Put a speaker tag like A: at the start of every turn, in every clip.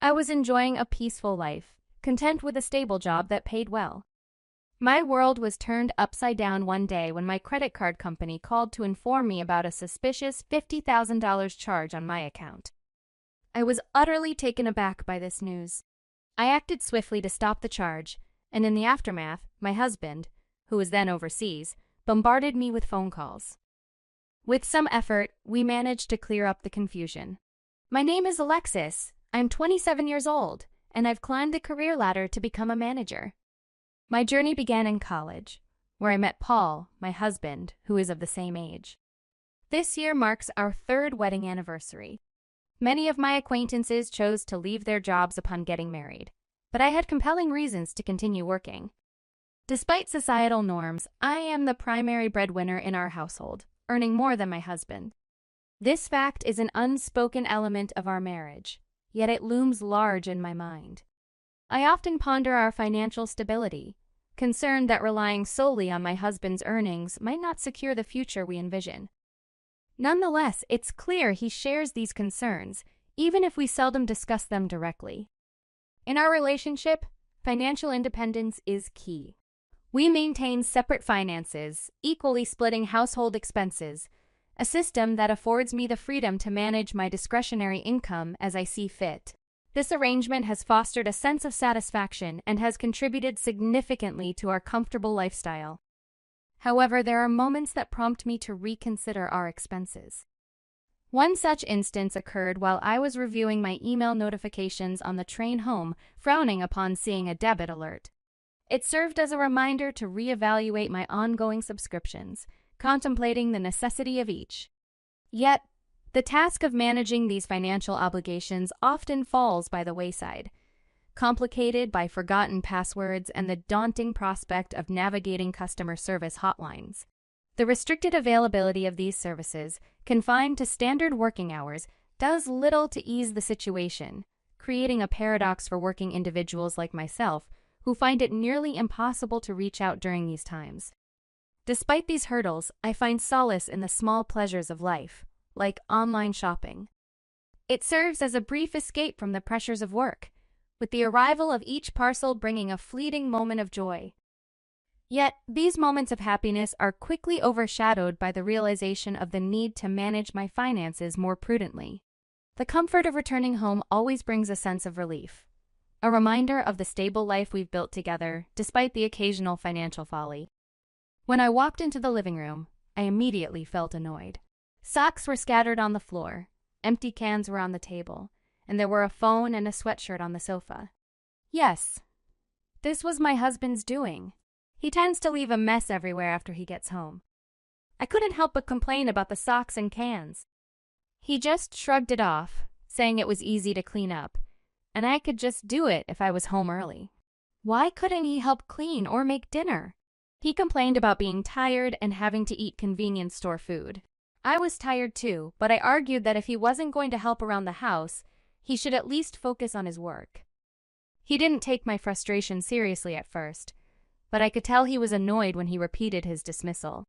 A: I was enjoying a peaceful life, content with a stable job that paid well. My world was turned upside down one day when my credit card company called to inform me about a suspicious $50,000 charge on my account. I was utterly taken aback by this news. I acted swiftly to stop the charge, and in the aftermath, my husband, who was then overseas, bombarded me with phone calls. With some effort, we managed to clear up the confusion. My name is Alexis. I'm 27 years old, and I've climbed the career ladder to become a manager. My journey began in college, where I met Paul, my husband, who is of the same age. This year marks our third wedding anniversary. Many of my acquaintances chose to leave their jobs upon getting married, but I had compelling reasons to continue working. Despite societal norms, I am the primary breadwinner in our household, earning more than my husband. This fact is an unspoken element of our marriage, yet it looms large in my mind. I often ponder our financial stability, concerned that relying solely on my husband's earnings might not secure the future we envision. Nonetheless, it's clear he shares these concerns, even if we seldom discuss them directly. In our relationship, financial independence is key. We maintain separate finances, equally splitting household expenses, a system that affords me the freedom to manage my discretionary income as I see fit. This arrangement has fostered a sense of satisfaction and has contributed significantly to our comfortable lifestyle. However, there are moments that prompt me to reconsider our expenses. One such instance occurred while I was reviewing my email notifications on the train home, frowning upon seeing a debit alert. It served as a reminder to reevaluate my ongoing subscriptions, contemplating the necessity of each. Yet, the task of managing these financial obligations often falls by the wayside, complicated by forgotten passwords and the daunting prospect of navigating customer service hotlines. The restricted availability of these services, confined to standard working hours, does little to ease the situation, creating a paradox for working individuals like myself who find it nearly impossible to reach out during these times. Despite these hurdles, I find solace in the small pleasures of life, like online shopping. It serves as a brief escape from the pressures of work, with the arrival of each parcel bringing a fleeting moment of joy. Yet, these moments of happiness are quickly overshadowed by the realization of the need to manage my finances more prudently. The comfort of returning home always brings a sense of relief, a reminder of the stable life we've built together, despite the occasional financial folly. When I walked into the living room, I immediately felt annoyed. Socks were scattered on the floor, empty cans were on the table, and there were a phone and a sweatshirt on the sofa. Yes, this was my husband's doing. He tends to leave a mess everywhere after he gets home. I couldn't help but complain about the socks and cans. He just shrugged it off, saying it was easy to clean up, and I could just do it if I was home early. Why couldn't he help clean or make dinner? He complained about being tired and having to eat convenience store food. I was tired too, but I argued that if he wasn't going to help around the house, he should at least focus on his work. He didn't take my frustration seriously at first, but I could tell he was annoyed when he repeated his dismissal.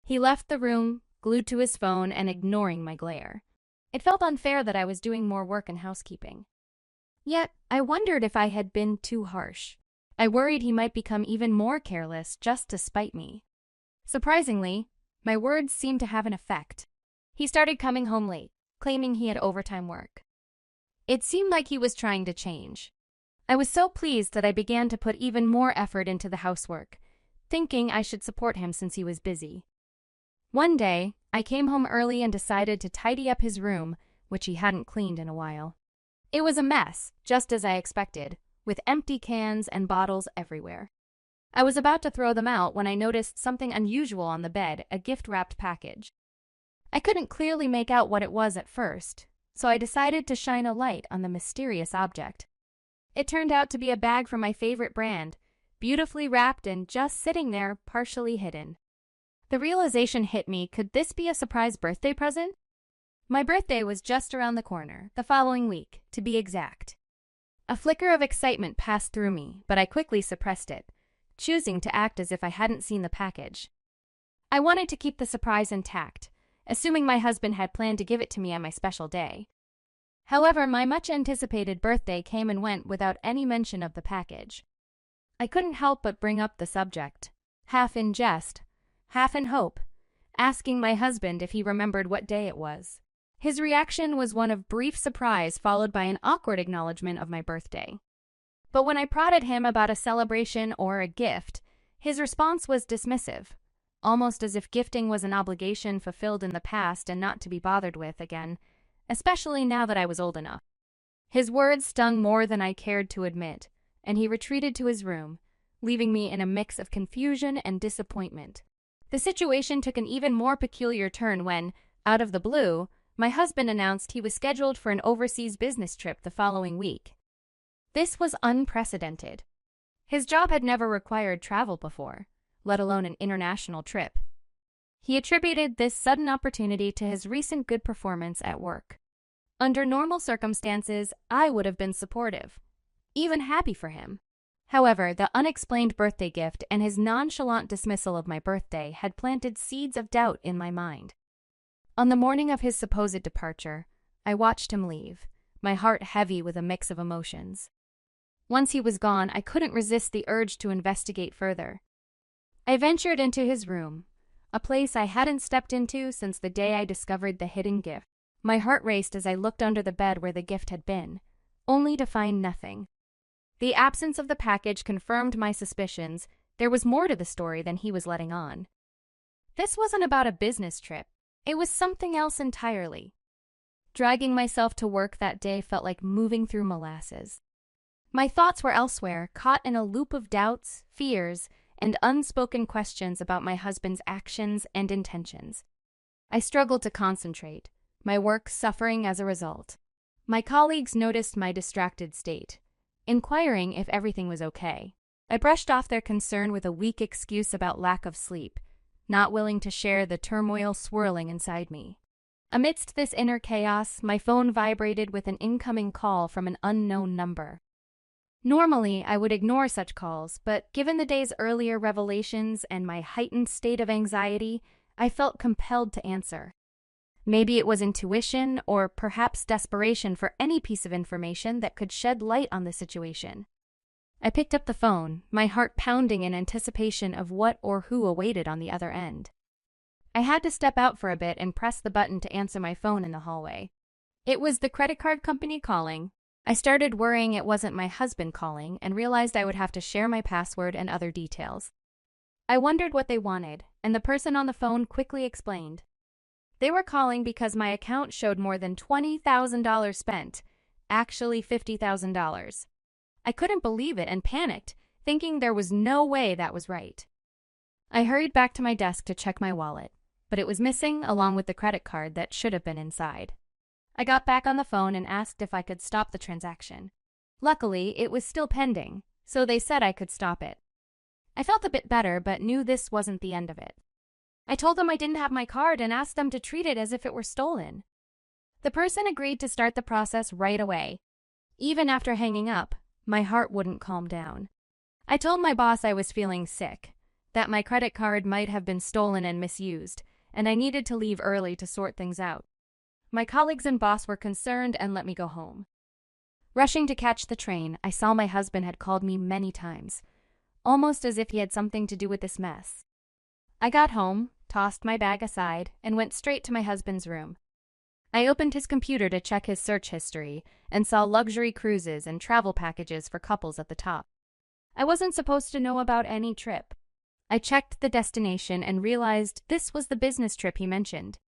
A: He left the room, glued to his phone and ignoring my glare. It felt unfair that I was doing more work in housekeeping. Yet, I wondered if I had been too harsh. I worried he might become even more careless just to spite me. Surprisingly, my words seemed to have an effect. He started coming home late, claiming he had overtime work. It seemed like he was trying to change. I was so pleased that I began to put even more effort into the housework, thinking I should support him since he was busy. One day, I came home early and decided to tidy up his room, which he hadn't cleaned in a while. It was a mess, just as I expected, with empty cans and bottles everywhere. I was about to throw them out when I noticed something unusual on the bed, a gift-wrapped package. I couldn't clearly make out what it was at first, so I decided to shine a light on the mysterious object. It turned out to be a bag from my favorite brand, beautifully wrapped and just sitting there, partially hidden. The realization hit me, could this be a surprise birthday present? My birthday was just around the corner, the following week, to be exact. A flicker of excitement passed through me, but I quickly suppressed it, choosing to act as if I hadn't seen the package. I wanted to keep the surprise intact, assuming my husband had planned to give it to me on my special day. However, my much-anticipated birthday came and went without any mention of the package. I couldn't help but bring up the subject, half in jest, half in hope, asking my husband if he remembered what day it was. His reaction was one of brief surprise followed by an awkward acknowledgement of my birthday. But when I prodded him about a celebration or a gift, his response was dismissive, almost as if gifting was an obligation fulfilled in the past and not to be bothered with again, especially now that I was old enough. His words stung more than I cared to admit, and he retreated to his room, leaving me in a mix of confusion and disappointment. The situation took an even more peculiar turn when, out of the blue, my husband announced he was scheduled for an overseas business trip the following week. This was unprecedented. His job had never required travel before, let alone an international trip. He attributed this sudden opportunity to his recent good performance at work. Under normal circumstances, I would have been supportive, even happy for him. However, the unexplained birthday gift and his nonchalant dismissal of my birthday had planted seeds of doubt in my mind. On the morning of his supposed departure, I watched him leave, my heart heavy with a mix of emotions. Once he was gone, I couldn't resist the urge to investigate further. I ventured into his room, a place I hadn't stepped into since the day I discovered the hidden gift. My heart raced as I looked under the bed where the gift had been, only to find nothing. The absence of the package confirmed my suspicions. There was more to the story than he was letting on. This wasn't about a business trip. It was something else entirely. Dragging myself to work that day felt like moving through molasses. My thoughts were elsewhere, caught in a loop of doubts, fears, and unspoken questions about my husband's actions and intentions. I struggled to concentrate, my work suffering as a result. My colleagues noticed my distracted state, inquiring if everything was okay. I brushed off their concern with a weak excuse about lack of sleep, not willing to share the turmoil swirling inside me. Amidst this inner chaos, my phone vibrated with an incoming call from an unknown number. Normally, I would ignore such calls, but given the day's earlier revelations and my heightened state of anxiety, I felt compelled to answer. Maybe it was intuition or perhaps desperation for any piece of information that could shed light on the situation. I picked up the phone, my heart pounding in anticipation of what or who awaited on the other end. I had to step out for a bit and press the button to answer my phone in the hallway. It was the credit card company calling. I started worrying it wasn't my husband calling and realized I would have to share my password and other details. I wondered what they wanted, and the person on the phone quickly explained. They were calling because my account showed more than $20,000 spent, actually $50,000. I couldn't believe it and panicked, thinking there was no way that was right. I hurried back to my desk to check my wallet, but it was missing along with the credit card that should have been inside. I got back on the phone and asked if I could stop the transaction. Luckily, it was still pending, so they said I could stop it. I felt a bit better, but knew this wasn't the end of it. I told them I didn't have my card and asked them to treat it as if it were stolen. The person agreed to start the process right away. Even after hanging up, my heart wouldn't calm down. I told my boss I was feeling sick, that my credit card might have been stolen and misused, and I needed to leave early to sort things out. My colleagues and boss were concerned and let me go home. Rushing to catch the train, I saw my husband had called me many times, almost as if he had something to do with this mess. I got home, tossed my bag aside, and went straight to my husband's room. I opened his computer to check his search history and saw luxury cruises and travel packages for couples at the top. I wasn't supposed to know about any trip. I checked the destination and realized this was the business trip he mentioned.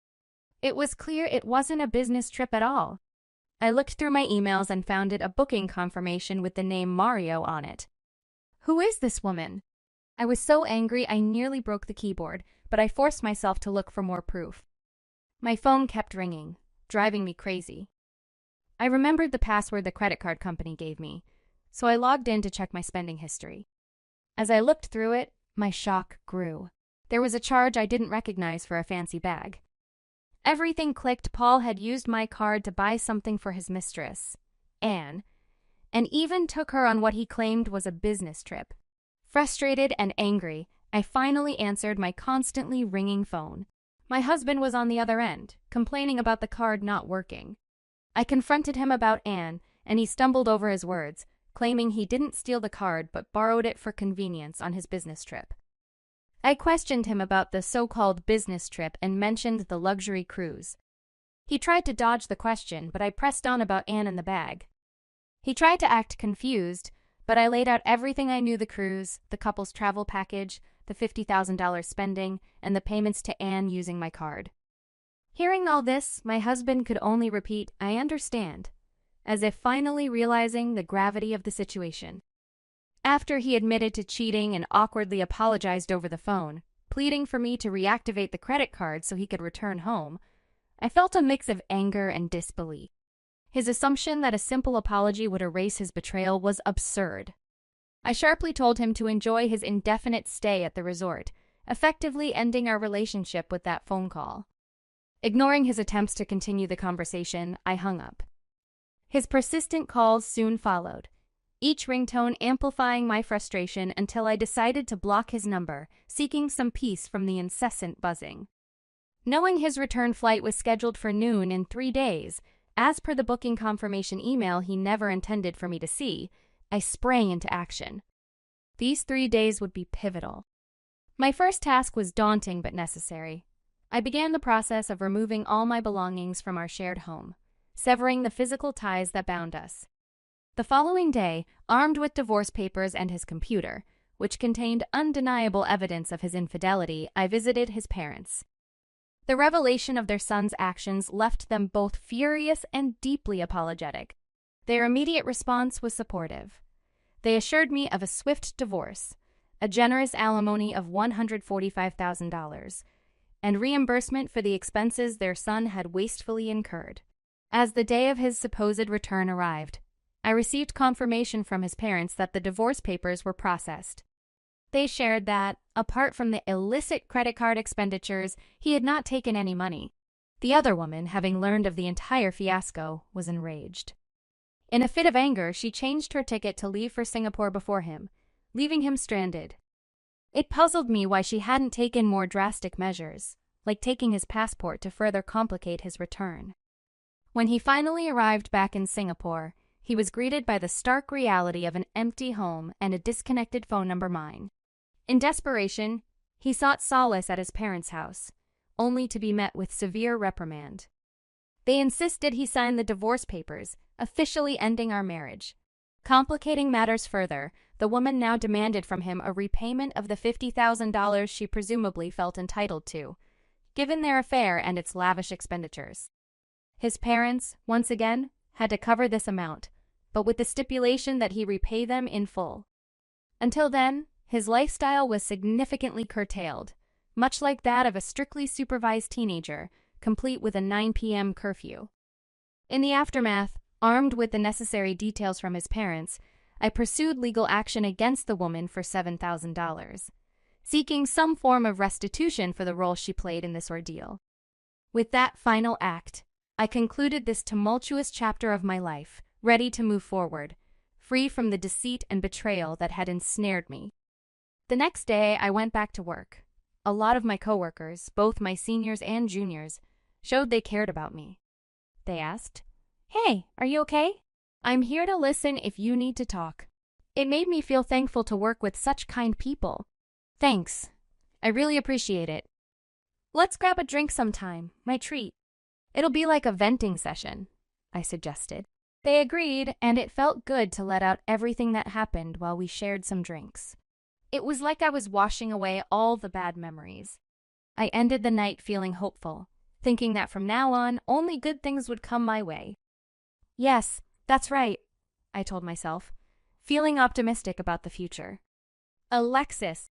A: It was clear it wasn't a business trip at all. I looked through my emails and found it a booking confirmation with the name Mario on it. Who is this woman? I was so angry I nearly broke the keyboard, but I forced myself to look for more proof. My phone kept ringing, driving me crazy. I remembered the password the credit card company gave me, so I logged in to check my spending history. As I looked through it, my shock grew. There was a charge I didn't recognize for a fancy bag. Everything clicked. Paul had used my card to buy something for his mistress, Anne, and even took her on what he claimed was a business trip. Frustrated and angry, I finally answered my constantly ringing phone. My husband was on the other end, complaining about the card not working. I confronted him about Anne, and he stumbled over his words, claiming he didn't steal the card but borrowed it for convenience on his business trip. I questioned him about the so-called business trip and mentioned the luxury cruise. He tried to dodge the question, but I pressed on about Anne and the bag. He tried to act confused, but I laid out everything I knew: the cruise, the couple's travel package, the $50,000 spending, and the payments to Anne using my card. Hearing all this, my husband could only repeat, "I understand," as if finally realizing the gravity of the situation. After he admitted to cheating and awkwardly apologized over the phone, pleading for me to reactivate the credit card so he could return home, I felt a mix of anger and disbelief. His assumption that a simple apology would erase his betrayal was absurd. I sharply told him to enjoy his indefinite stay at the resort, effectively ending our relationship with that phone call. Ignoring his attempts to continue the conversation, I hung up. His persistent calls soon followed, each ringtone amplifying my frustration until I decided to block his number, seeking some peace from the incessant buzzing. Knowing his return flight was scheduled for noon in 3 days, as per the booking confirmation email he never intended for me to see, I sprang into action. These 3 days would be pivotal. My first task was daunting but necessary. I began the process of removing all my belongings from our shared home, severing the physical ties that bound us. The following day, armed with divorce papers and his computer, which contained undeniable evidence of his infidelity, I visited his parents. The revelation of their son's actions left them both furious and deeply apologetic. Their immediate response was supportive. They assured me of a swift divorce, a generous alimony of $145,000, and reimbursement for the expenses their son had wastefully incurred. As the day of his supposed return arrived, I received confirmation from his parents that the divorce papers were processed. They shared that, apart from the illicit credit card expenditures, he had not taken any money. The other woman, having learned of the entire fiasco, was enraged. In a fit of anger, she changed her ticket to leave for Singapore before him, leaving him stranded. It puzzled me why she hadn't taken more drastic measures, like taking his passport to further complicate his return. When he finally arrived back in Singapore, he was greeted by the stark reality of an empty home and a disconnected phone number mine. In desperation, he sought solace at his parents' house, only to be met with severe reprimand. They insisted he sign the divorce papers, officially ending our marriage. Complicating matters further, the woman now demanded from him a repayment of the $50,000 she presumably felt entitled to, given their affair and its lavish expenditures. His parents, once again, had to cover this amount, but with the stipulation that he repay them in full. Until then, his lifestyle was significantly curtailed, much like that of a strictly supervised teenager, complete with a 9 p.m. curfew. In the aftermath, armed with the necessary details from his parents, I pursued legal action against the woman for $7,000, seeking some form of restitution for the role she played in this ordeal. With that final act, I concluded this tumultuous chapter of my life, ready to move forward, free from the deceit and betrayal that had ensnared me. The next day, I went back to work. A lot of my coworkers, both my seniors and juniors, showed they cared about me. They asked, "Hey, are you okay? I'm here to listen if you need to talk." It made me feel thankful to work with such kind people. "Thanks. I really appreciate it. Let's grab a drink sometime, my treat. It'll be like a venting session," I suggested. They agreed, and it felt good to let out everything that happened while we shared some drinks. It was like I was washing away all the bad memories. I ended the night feeling hopeful, thinking that from now on, only good things would come my way. Yes, that's right, I told myself, feeling optimistic about the future. Alexis,